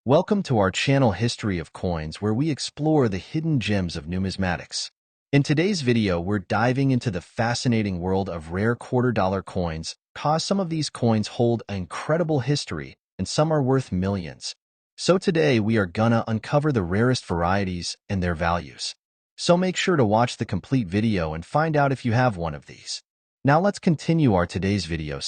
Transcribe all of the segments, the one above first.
Welcome to our channel History of Coins, where we explore the hidden gems of numismatics. In today's video, we're diving into the fascinating world of rare quarter-dollar coins, cause some of these coins hold an incredible history, and some are worth millions. So today, we are gonna uncover the rarest varieties and their values. So make sure to watch the complete video and find out if you have one of these. Now let's continue our today's video.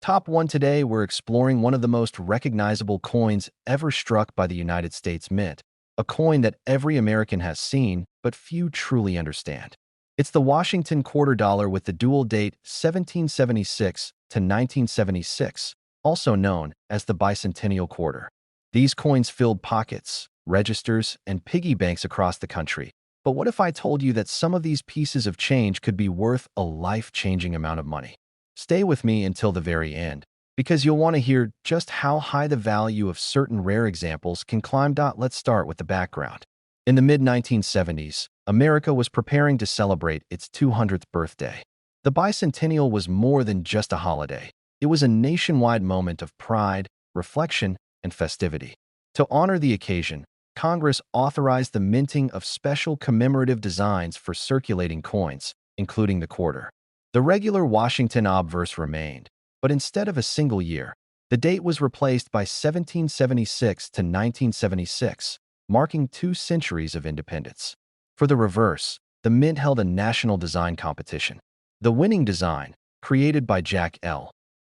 Top 1 today, we're exploring one of the most recognizable coins ever struck by the United States Mint, a coin that every American has seen, but few truly understand. It's the Washington quarter dollar with the dual date 1776 to 1976, also known as the Bicentennial Quarter. These coins filled pockets, registers, and piggy banks across the country. But what if I told you that some of these pieces of change could be worth a life-changing amount of money? Stay with me until the very end, because you'll want to hear just how high the value of certain rare examples can climb. Let's start with the background. In the mid-1970s, America was preparing to celebrate its 200th birthday. The bicentennial was more than just a holiday. It was a nationwide moment of pride, reflection, and festivity. To honor the occasion, Congress authorized the minting of special commemorative designs for circulating coins, including the quarter. The regular Washington obverse remained, but instead of a single year, the date was replaced by 1776 to 1976, marking 2 centuries of independence. For the reverse, the Mint held a national design competition. The winning design, created by Jack L.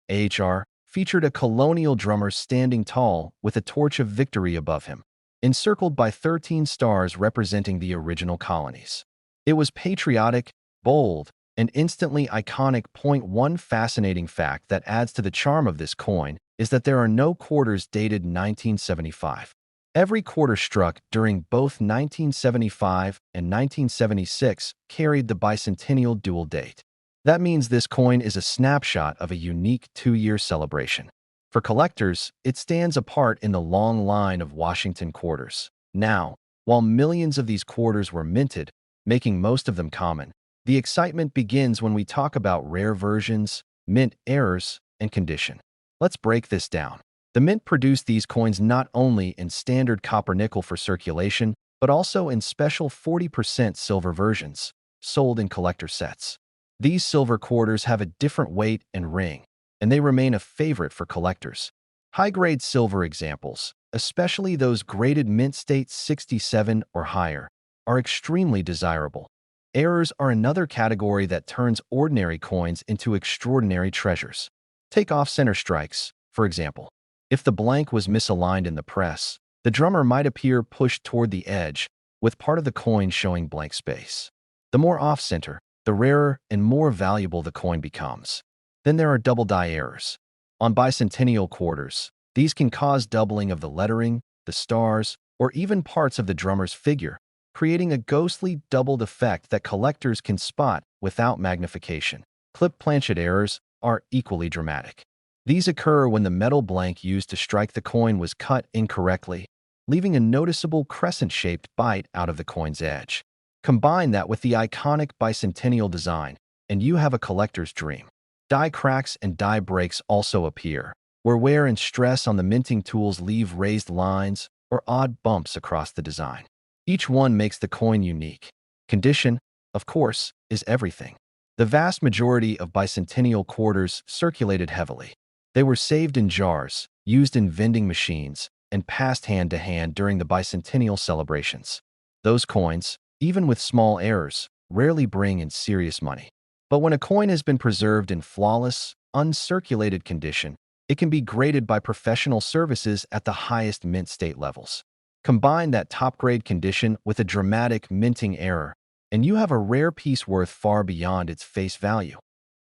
Ahr, featured a colonial drummer standing tall with a torch of victory above him, encircled by 13 stars representing the original colonies. It was patriotic, bold, and instantly iconic. One fascinating fact that adds to the charm of this coin is that there are no quarters dated 1975. Every quarter struck during both 1975 and 1976 carried the bicentennial dual date. That means this coin is a snapshot of a unique 2-year celebration. For collectors, it stands apart in the long line of Washington quarters. Now, while millions of these quarters were minted, making most of them common, the excitement begins when we talk about rare versions, mint errors, and condition. Let's break this down. The Mint produced these coins not only in standard copper-nickel for circulation, but also in special 40% silver versions, sold in collector sets. These silver quarters have a different weight and ring, and they remain a favorite for collectors. High-grade silver examples, especially those graded Mint State 67 or higher, are extremely desirable. Errors are another category that turns ordinary coins into extraordinary treasures. Take off-center strikes, for example. If the blank was misaligned in the press, the drummer might appear pushed toward the edge, with part of the coin showing blank space. The more off-center, the rarer and more valuable the coin becomes. Then there are double-die errors. On bicentennial quarters, these can cause doubling of the lettering, the stars, or even parts of the drummer's figure, creating a ghostly doubled effect that collectors can spot without magnification. Clip planchet errors are equally dramatic. These occur when the metal blank used to strike the coin was cut incorrectly, leaving a noticeable crescent-shaped bite out of the coin's edge. Combine that with the iconic bicentennial design, and you have a collector's dream. Die cracks and die breaks also appear, where wear and stress on the minting tools leave raised lines or odd bumps across the design. Each one makes the coin unique. Condition, of course, is everything. The vast majority of bicentennial quarters circulated heavily. They were saved in jars, used in vending machines, and passed hand to hand during the bicentennial celebrations. Those coins, even with small errors, rarely bring in serious money. But when a coin has been preserved in flawless, uncirculated condition, it can be graded by professional services at the highest mint state levels. Combine that top-grade condition with a dramatic minting error, and you have a rare piece worth far beyond its face value.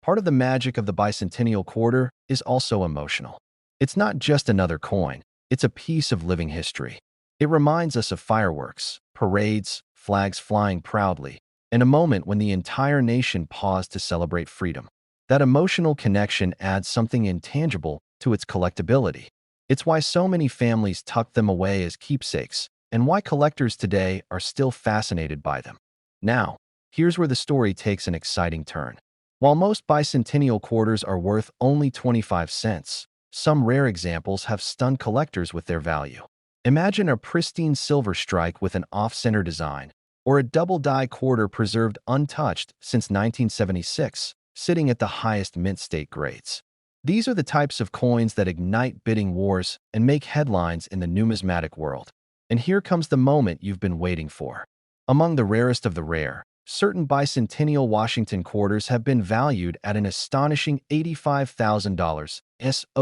Part of the magic of the bicentennial quarter is also emotional. It's not just another coin, it's a piece of living history. It reminds us of fireworks, parades, flags flying proudly, and a moment when the entire nation paused to celebrate freedom. That emotional connection adds something intangible to its collectability. It's why so many families tuck them away as keepsakes, and why collectors today are still fascinated by them. Now, here's where the story takes an exciting turn. While most bicentennial quarters are worth only 25 cents, some rare examples have stunned collectors with their value. Imagine a pristine silver strike with an off-center design, or a double-die quarter preserved untouched since 1976, sitting at the highest mint state grades. These are the types of coins that ignite bidding wars and make headlines in the numismatic world. And here comes the moment you've been waiting for. Among the rarest of the rare, certain Bicentennial Washington quarters have been valued at an astonishing $85,000.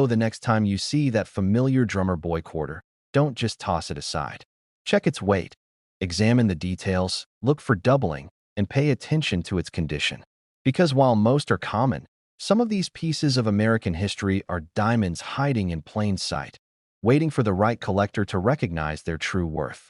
The next time you see that familiar drummer boy quarter, don't just toss it aside. Check its weight, examine the details, look for doubling, and pay attention to its condition. Because while most are common, some of these pieces of American history are diamonds hiding in plain sight, waiting for the right collector to recognize their true worth.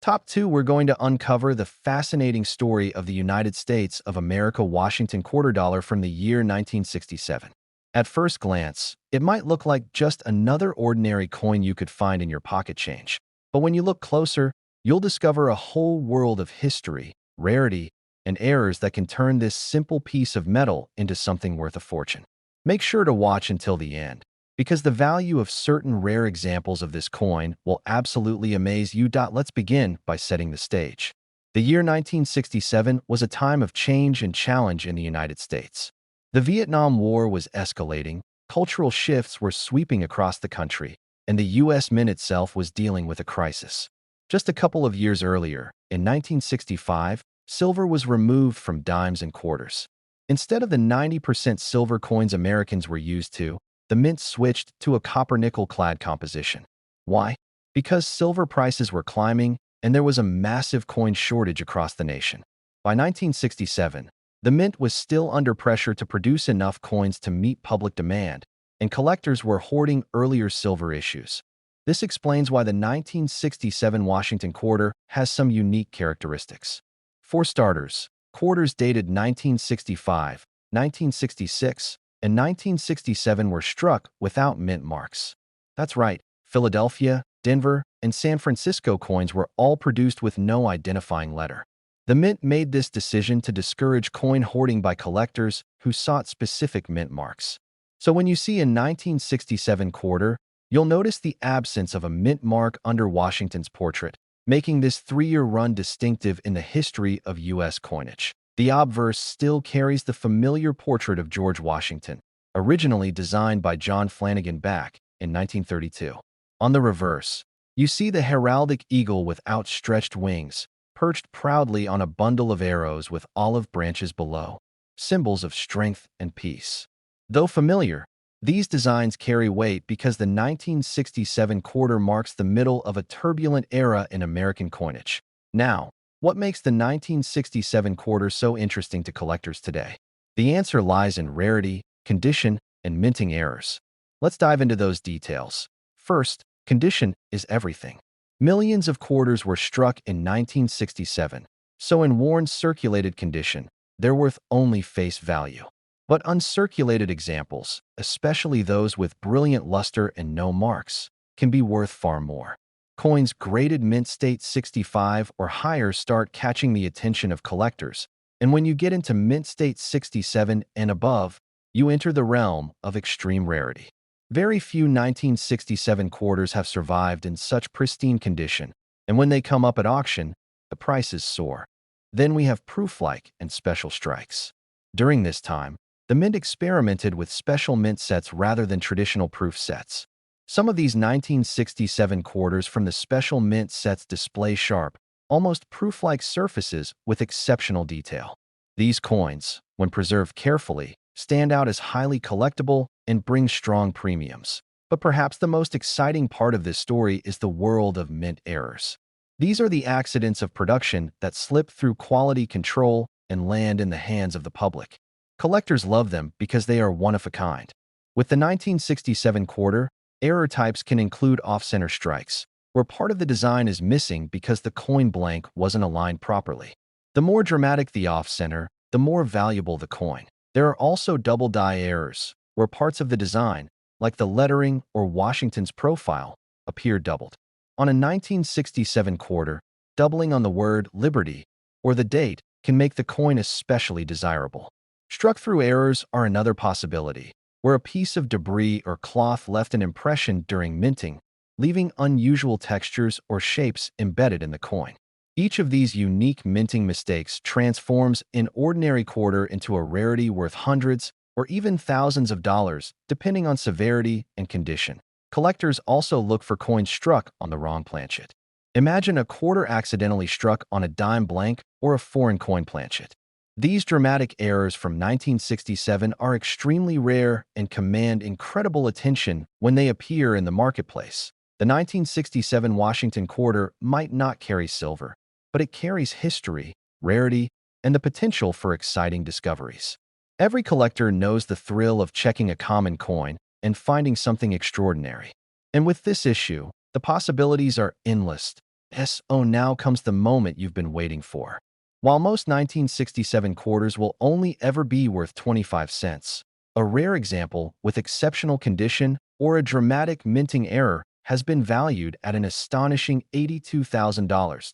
Top 2, we're going to uncover the fascinating story of the United States of America Washington quarter dollar from the year 1967. At first glance, it might look like just another ordinary coin you could find in your pocket change. But when you look closer, you'll discover a whole world of history, rarity, and errors that can turn this simple piece of metal into something worth a fortune. Make sure to watch until the end, because the value of certain rare examples of this coin will absolutely amaze you. Let's begin by setting the stage. The year 1967 was a time of change and challenge in the United States. The Vietnam War was escalating, cultural shifts were sweeping across the country, and the U.S. Mint itself was dealing with a crisis. Just a couple of years earlier, in 1965, silver was removed from dimes and quarters. Instead of the 90% silver coins Americans were used to, the mint switched to a copper-nickel clad composition. Why? Because silver prices were climbing and there was a massive coin shortage across the nation. By 1967, the mint was still under pressure to produce enough coins to meet public demand, and collectors were hoarding earlier silver issues. This explains why the 1967 Washington quarter has some unique characteristics. For starters, quarters dated 1965, 1966, and 1967 were struck without mint marks. That's right, Philadelphia, Denver, and San Francisco coins were all produced with no identifying letter. The mint made this decision to discourage coin hoarding by collectors who sought specific mint marks. So when you see a 1967 quarter, you'll notice the absence of a mint mark under Washington's portrait, making this 3-year run distinctive in the history of U.S. coinage. The obverse still carries the familiar portrait of George Washington, originally designed by John Flanagan back in 1932. On the reverse, you see the heraldic eagle with outstretched wings, perched proudly on a bundle of arrows with olive branches below, symbols of strength and peace. Though familiar, these designs carry weight because the 1967 quarter marks the middle of a turbulent era in American coinage. Now, what makes the 1967 quarter so interesting to collectors today? The answer lies in rarity, condition, and minting errors. Let's dive into those details. First, condition is everything. Millions of quarters were struck in 1967, so in worn circulated condition, they're worth only face value. But uncirculated examples, especially those with brilliant luster and no marks, can be worth far more. Coins graded mint state 65 or higher start catching the attention of collectors, and when you get into mint state 67 and above, you enter the realm of extreme rarity. Very few 1967 quarters have survived in such pristine condition, and when they come up at auction, the prices soar. Then we have proof-like and special strikes. During this time, the mint experimented with special mint sets rather than traditional proof sets. Some of these 1967 quarters from the special mint sets display sharp, almost proof-like surfaces with exceptional detail. These coins, when preserved carefully, stand out as highly collectible and bring strong premiums. But perhaps the most exciting part of this story is the world of mint errors. These are the accidents of production that slip through quality control and land in the hands of the public. Collectors love them because they are one of a kind. With the 1967 quarter, error types can include off-center strikes, where part of the design is missing because the coin blank wasn't aligned properly. The more dramatic the off-center, the more valuable the coin. There are also double die errors, where parts of the design, like the lettering or Washington's profile, appear doubled. On a 1967 quarter, doubling on the word liberty or the date can make the coin especially desirable. Struck-through errors are another possibility, where a piece of debris or cloth left an impression during minting, leaving unusual textures or shapes embedded in the coin. Each of these unique minting mistakes transforms an ordinary quarter into a rarity worth hundreds or even thousands of dollars, depending on severity and condition. Collectors also look for coins struck on the wrong planchet. Imagine a quarter accidentally struck on a dime blank or a foreign coin planchet. These dramatic errors from 1967 are extremely rare and command incredible attention when they appear in the marketplace. The 1967 Washington quarter might not carry silver, but it carries history, rarity, and the potential for exciting discoveries. Every collector knows the thrill of checking a common coin and finding something extraordinary. And with this issue, the possibilities are endless. So now comes the moment you've been waiting for. While most 1967 quarters will only ever be worth 25 cents, a rare example with exceptional condition or a dramatic minting error has been valued at an astonishing $82,000.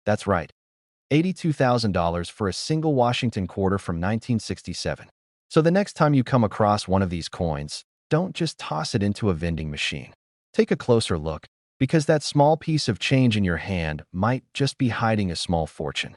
That's right, $82,000 for a single Washington quarter from 1967. So the next time you come across one of these coins, don't just toss it into a vending machine. Take a closer look, because that small piece of change in your hand might just be hiding a small fortune.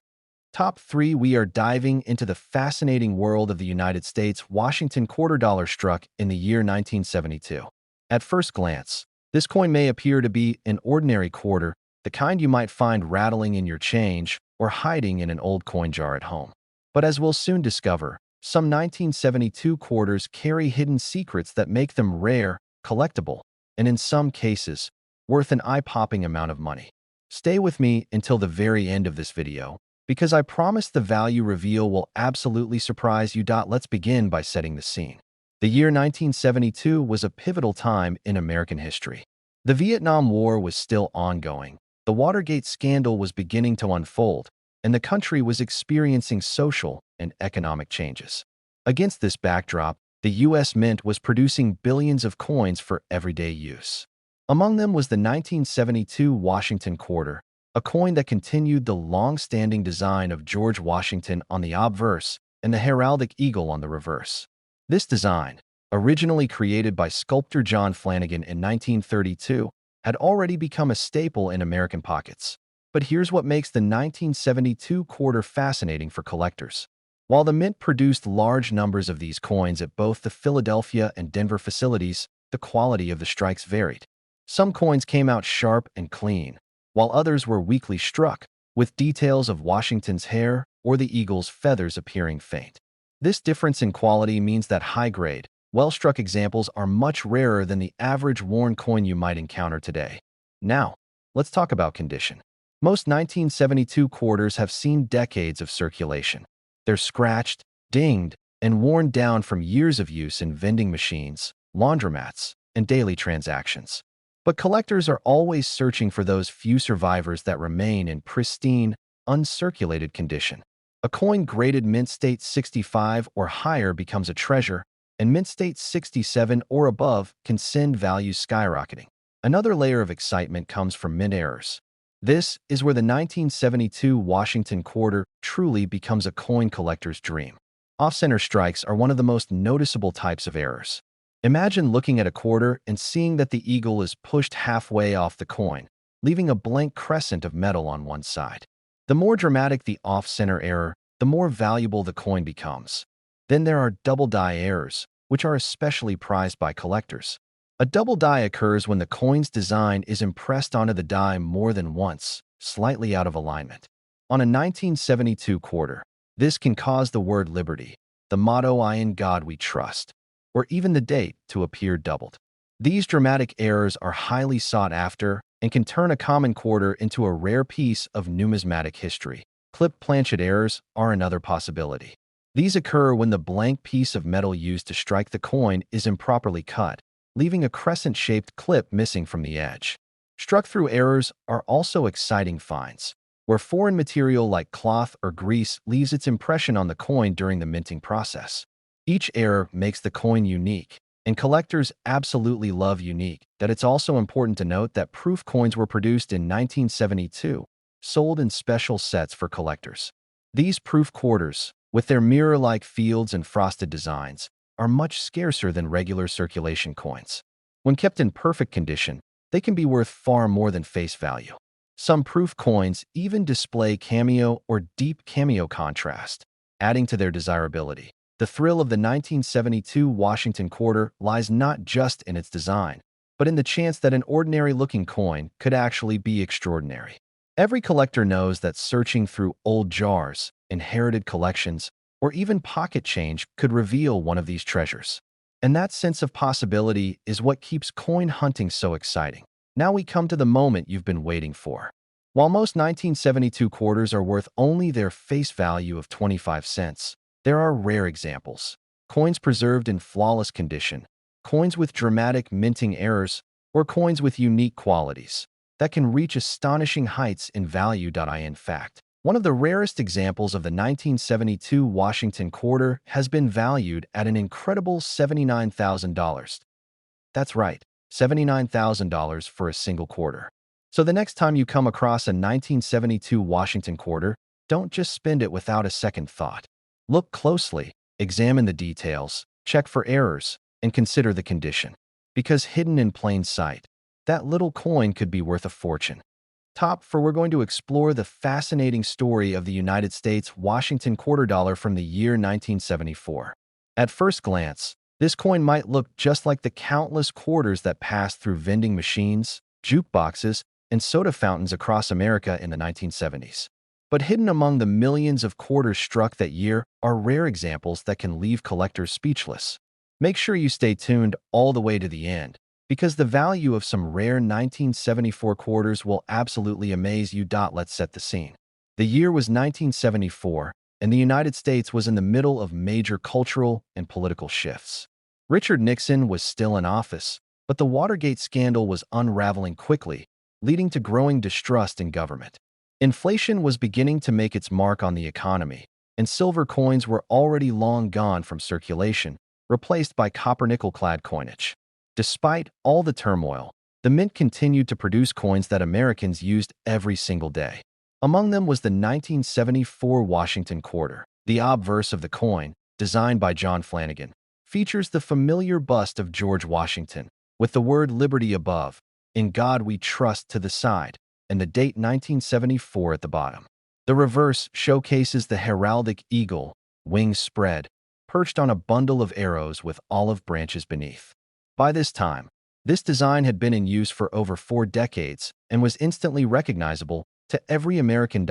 Top 3. We are diving into the fascinating world of the United States Washington quarter dollar struck in the year 1972. At first glance, this coin may appear to be an ordinary quarter, the kind you might find rattling in your change or hiding in an old coin jar at home. But as we'll soon discover, some 1972 quarters carry hidden secrets that make them rare, collectible, and in some cases, worth an eye-popping amount of money. Stay with me until the very end of this video, because I promise the value reveal will absolutely surprise you. Let's begin by setting the scene. The year 1972 was a pivotal time in American history. The Vietnam War was still ongoing, the Watergate scandal was beginning to unfold, and the country was experiencing social and economic changes. Against this backdrop, the U.S. Mint was producing billions of coins for everyday use. Among them was the 1972 Washington quarter, a coin that continued the long-standing design of George Washington on the obverse and the heraldic eagle on the reverse. This design, originally created by sculptor John Flanagan in 1932, had already become a staple in American pockets. But here's what makes the 1972 quarter fascinating for collectors. While the Mint produced large numbers of these coins at both the Philadelphia and Denver facilities, the quality of the strikes varied. Some coins came out sharp and clean, while others were weakly struck, with details of Washington's hair or the eagle's feathers appearing faint. This difference in quality means that high-grade, well-struck examples are much rarer than the average worn coin you might encounter today. Now, let's talk about condition. Most 1972 quarters have seen decades of circulation. They're scratched, dinged, and worn down from years of use in vending machines, laundromats, and daily transactions. But collectors are always searching for those few survivors that remain in pristine, uncirculated condition. A coin graded mint state 65 or higher becomes a treasure, and mint state 67 or above can send values skyrocketing. Another layer of excitement comes from mint errors. This is where the 1972 Washington quarter truly becomes a coin collector's dream. Off-center strikes are one of the most noticeable types of errors. Imagine looking at a quarter and seeing that the eagle is pushed halfway off the coin, leaving a blank crescent of metal on one side. The more dramatic the off-center error, the more valuable the coin becomes. Then there are double die errors, which are especially prized by collectors. A double die occurs when the coin's design is impressed onto the die more than once, slightly out of alignment. On a 1972 quarter, this can cause the word liberty, the motto "I in God we trust," or even the date to appear doubled. These dramatic errors are highly sought after and can turn a common quarter into a rare piece of numismatic history. Clipped planchet errors are another possibility. These occur when the blank piece of metal used to strike the coin is improperly cut, leaving a crescent-shaped clip missing from the edge. Struck-through errors are also exciting finds, where foreign material like cloth or grease leaves its impression on the coin during the minting process. Each error makes the coin unique, and collectors absolutely love unique. That it's also important to note that proof coins were produced in 1972, sold in special sets for collectors. These proof quarters, with their mirror-like fields and frosted designs, are much scarcer than regular circulation coins. When kept in perfect condition, they can be worth far more than face value. Some proof coins even display cameo or deep cameo contrast, adding to their desirability. The thrill of the 1972 Washington quarter lies not just in its design, but in the chance that an ordinary-looking coin could actually be extraordinary. Every collector knows that searching through old jars, inherited collections, or even pocket change could reveal one of these treasures. And that sense of possibility is what keeps coin hunting so exciting. Now we come to the moment you've been waiting for. While most 1972 quarters are worth only their face value of 25 cents, there are rare examples. Coins preserved in flawless condition, coins with dramatic minting errors, or coins with unique qualities that can reach astonishing heights in value. In fact, one of the rarest examples of the 1972 Washington quarter has been valued at an incredible $79,000. That's right, $79,000 for a single quarter. So the next time you come across a 1972 Washington quarter, don't just spend it without a second thought. Look closely, examine the details, check for errors, and consider the condition. Because hidden in plain sight, that little coin could be worth a fortune. We're going to explore the fascinating story of the United States Washington quarter dollar from the year 1974. At first glance, this coin might look just like the countless quarters that passed through vending machines, jukeboxes, and soda fountains across America in the 1970s. But hidden among the millions of quarters struck that year are rare examples that can leave collectors speechless. Make sure you stay tuned all the way to the end, because the value of some rare 1974 quarters will absolutely amaze you. Let's set the scene. The year was 1974, and the United States was in the middle of major cultural and political shifts. Richard Nixon was still in office, but the Watergate scandal was unraveling quickly, leading to growing distrust in government. Inflation was beginning to make its mark on the economy, and silver coins were already long gone from circulation, replaced by copper-nickel clad coinage. Despite all the turmoil, the mint continued to produce coins that Americans used every single day. Among them was the 1974 Washington quarter. The obverse of the coin, designed by John Flanagan, features the familiar bust of George Washington, with the word Liberty above, "In God We Trust" to the side, and the date 1974 at the bottom. The reverse showcases the heraldic eagle, wings spread, perched on a bundle of arrows with olive branches beneath. By this time, this design had been in use for over 4 decades and was instantly recognizable to every American.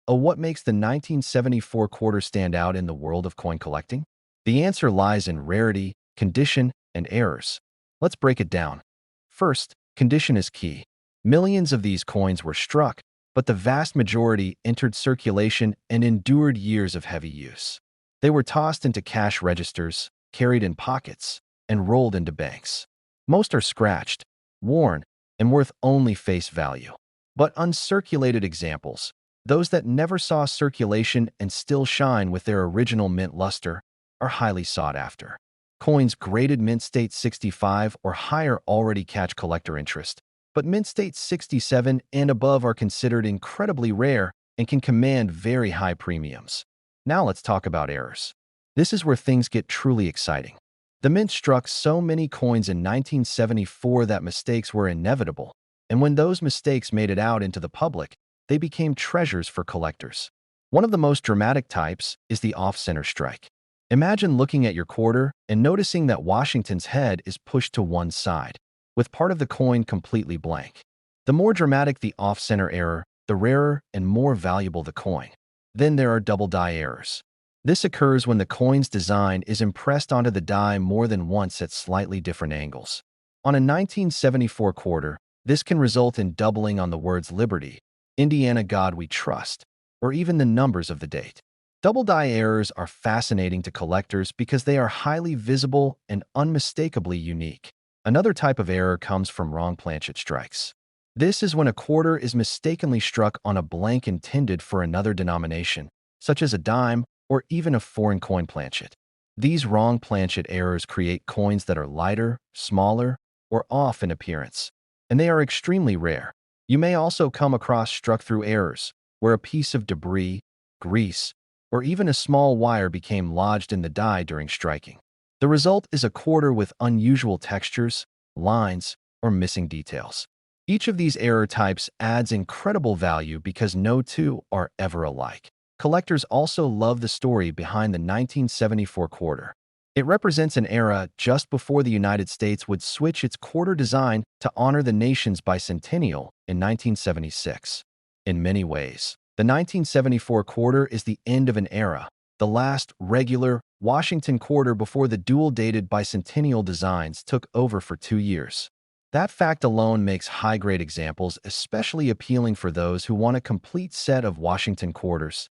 What makes the 1974 quarter stand out in the world of coin collecting? The answer lies in rarity, condition, and errors. Let's break it down. First, condition is key. Millions of these coins were struck, but the vast majority entered circulation and endured years of heavy use. They were tossed into cash registers, carried in pockets, and rolled into banks. Most are scratched, worn, and worth only face value. But uncirculated examples, those that never saw circulation and still shine with their original mint luster, are highly sought after. Coins graded mint state 65 or higher already catch collector interest, but mint state 67 and above are considered incredibly rare and can command very high premiums. Now let's talk about errors. This is where things get truly exciting. The mint struck so many coins in 1974 that mistakes were inevitable, and when those mistakes made it out into the public, they became treasures for collectors. One of the most dramatic types is the off-center strike. Imagine looking at your quarter and noticing that Washington's head is pushed to one side, with part of the coin completely blank. The more dramatic the off-center error, the rarer and more valuable the coin. Then there are double die errors. This occurs when the coin's design is impressed onto the die more than once at slightly different angles. On a 1974 quarter, this can result in doubling on the words Liberty, Indiana God We Trust, or even the numbers of the date. Double die errors are fascinating to collectors because they are highly visible and unmistakably unique. Another type of error comes from wrong planchet strikes. This is when a quarter is mistakenly struck on a blank intended for another denomination, such as a dime or even a foreign coin planchet. These wrong planchet errors create coins that are lighter, smaller, or off in appearance, and they are extremely rare. You may also come across struck-through errors, where a piece of debris, grease, or even a small wire became lodged in the die during striking. The result is a quarter with unusual textures, lines, or missing details. Each of these error types adds incredible value because no two are ever alike. Collectors also love the story behind the 1974 quarter. It represents an era just before the United States would switch its quarter design to honor the nation's bicentennial in 1976. In many ways, the 1974 quarter is the end of an era, the last regular Washington quarter before the dual-dated bicentennial designs took over for 2 years. That fact alone makes high-grade examples especially appealing for those who want a complete set of Washington quarters.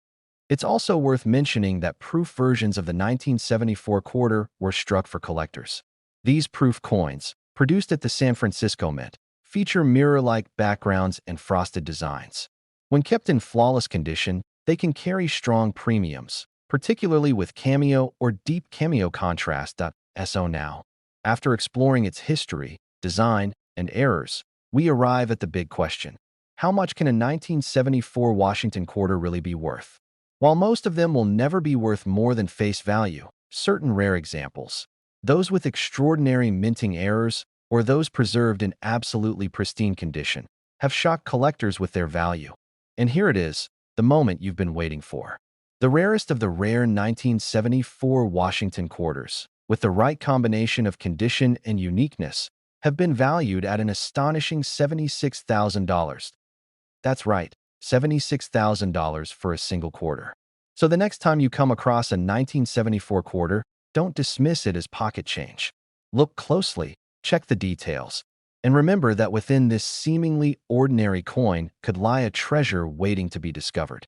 It's also worth mentioning that proof versions of the 1974 quarter were struck for collectors. These proof coins, produced at the San Francisco Mint, feature mirror-like backgrounds and frosted designs. When kept in flawless condition, they can carry strong premiums, particularly with cameo or deep cameo contrast. So now, after exploring its history, design, and errors, we arrive at the big question. How much can a 1974 Washington quarter really be worth? While most of them will never be worth more than face value, certain rare examples, those with extraordinary minting errors or those preserved in absolutely pristine condition, have shocked collectors with their value. And here it is, the moment you've been waiting for. The rarest of the rare 1974 Washington quarters, with the right combination of condition and uniqueness, have been valued at an astonishing $76,000. That's right, $76,000 for a single quarter. So the next time you come across a 1974 quarter, don't dismiss it as pocket change. Look closely, check the details, and remember that within this seemingly ordinary coin could lie a treasure waiting to be discovered.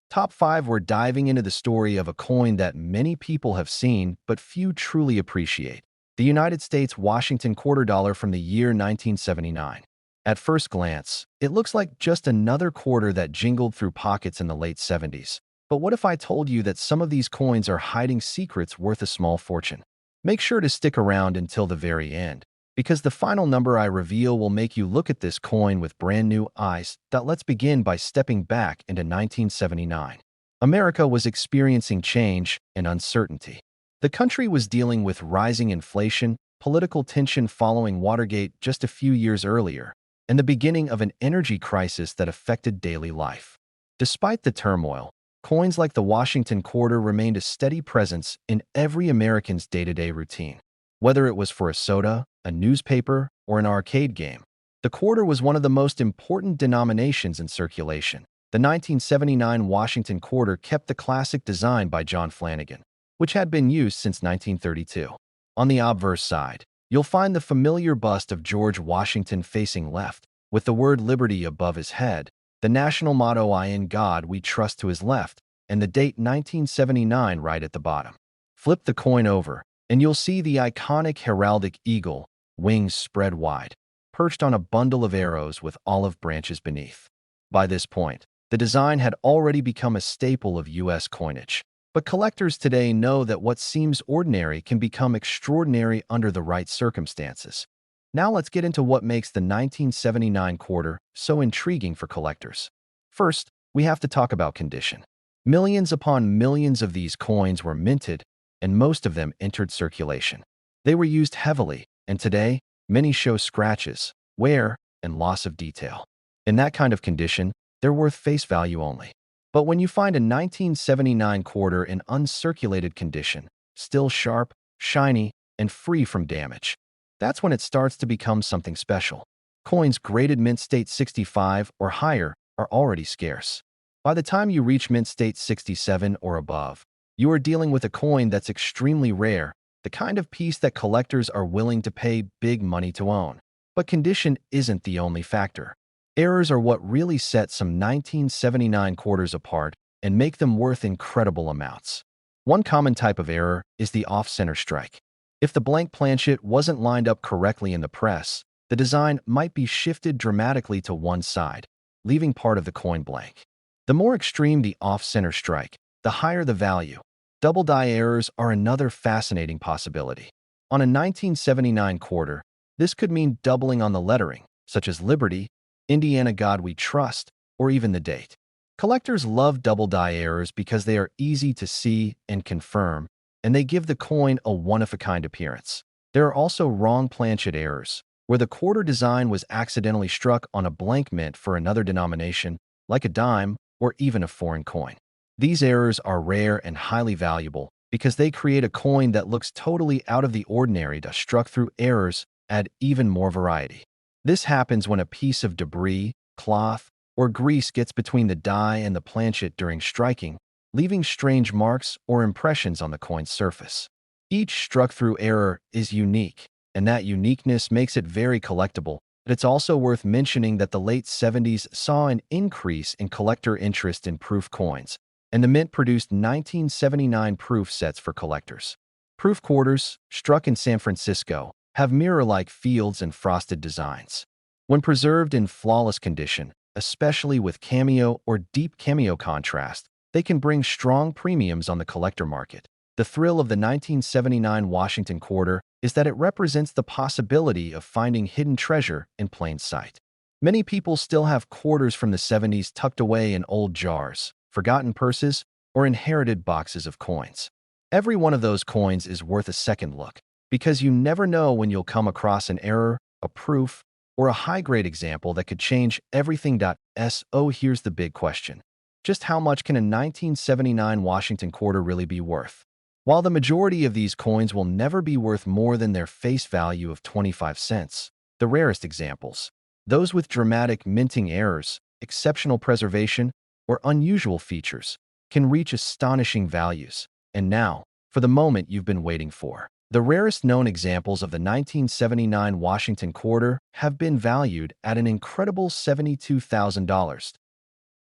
Top 5, we're diving into the story of a coin that many people have seen but few truly appreciate. The United States Washington quarter dollar from the year 1979. At first glance, it looks like just another quarter that jingled through pockets in the late 70s. But what if I told you that some of these coins are hiding secrets worth a small fortune? Make sure to stick around until the very end, because the final number I reveal will make you look at this coin with brand new eyes. Let's begin by stepping back into 1979. America was experiencing change and uncertainty. The country was dealing with rising inflation, political tension following Watergate just a few years earlier, and the beginning of an energy crisis that affected daily life. Despite the turmoil, coins like the Washington quarter remained a steady presence in every American's day-to-day routine. Whether it was for a soda, a newspaper, or an arcade game, the quarter was one of the most important denominations in circulation. The 1979 Washington quarter kept the classic design by John Flanagan, which had been used since 1932. On the obverse side, you'll find the familiar bust of George Washington facing left, with the word liberty above his head, the national motto "In God We Trust" to his left, and the date 1979 right at the bottom. Flip the coin over, and you'll see the iconic heraldic eagle, wings spread wide, perched on a bundle of arrows with olive branches beneath. By this point, the design had already become a staple of U.S. coinage. But collectors today know that what seems ordinary can become extraordinary under the right circumstances. Now let's get into what makes the 1979 quarter so intriguing for collectors. First, we have to talk about condition. Millions upon millions of these coins were minted, and most of them entered circulation. They were used heavily, and today, many show scratches, wear, and loss of detail. In that kind of condition, they're worth face value only. But when you find a 1979 quarter in uncirculated condition, still sharp, shiny, and free from damage, that's when it starts to become something special. Coins graded mint state 65 or higher are already scarce. By the time you reach mint state 67 or above, you are dealing with a coin that's extremely rare, the kind of piece that collectors are willing to pay big money to own. But condition isn't the only factor. Errors are what really set some 1979 quarters apart and make them worth incredible amounts. One common type of error is the off-center strike. If the blank planchet wasn't lined up correctly in the press, the design might be shifted dramatically to one side, leaving part of the coin blank. The more extreme the off-center strike, the higher the value. Double die errors are another fascinating possibility. On a 1979 quarter, this could mean doubling on the lettering, such as Liberty, Indiana God We Trust, or even the date. Collectors love double die errors because they are easy to see and confirm, and they give the coin a one-of-a-kind appearance. There are also wrong planchet errors, where the quarter design was accidentally struck on a blank mint for another denomination, like a dime or even a foreign coin. These errors are rare and highly valuable because they create a coin that looks totally out of the ordinary. To struck through errors add even more variety. This happens when a piece of debris, cloth, or grease gets between the die and the planchet during striking, leaving strange marks or impressions on the coin's surface. Each struck-through error is unique, and that uniqueness makes it very collectible. But it's also worth mentioning that the late 70s saw an increase in collector interest in proof coins, and the mint produced 1979 proof sets for collectors. Proof quarters, struck in San Francisco, have mirror-like fields and frosted designs. When preserved in flawless condition, especially with cameo or deep cameo contrast, they can bring strong premiums on the collector market. The thrill of the 1979 Washington quarter is that it represents the possibility of finding hidden treasure in plain sight. Many people still have quarters from the 70s tucked away in old jars, forgotten purses, or inherited boxes of coins. Every one of those coins is worth a second look, because you never know when you'll come across an error, a proof, or a high-grade example that could change everything. So here's the big question. Just how much can a 1979 Washington quarter really be worth? While the majority of these coins will never be worth more than their face value of 25 cents, the rarest examples, those with dramatic minting errors, exceptional preservation, or unusual features, can reach astonishing values. And now, for the moment you've been waiting for. The rarest known examples of the 1979 Washington quarter have been valued at an incredible $72,000.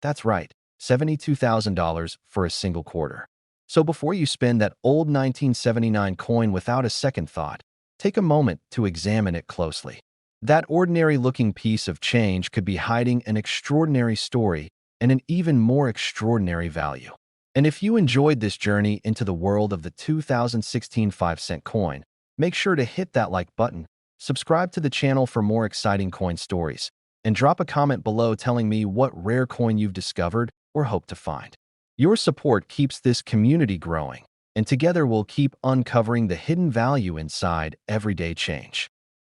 That's right, $72,000 for a single quarter. So before you spend that old 1979 coin without a second thought, take a moment to examine it closely. That ordinary-looking piece of change could be hiding an extraordinary story and an even more extraordinary value. And if you enjoyed this journey into the world of the 2016 5-cent coin, make sure to hit that like button, subscribe to the channel for more exciting coin stories, and drop a comment below telling me what rare coin you've discovered or hope to find. Your support keeps this community growing, and together we'll keep uncovering the hidden value inside everyday change.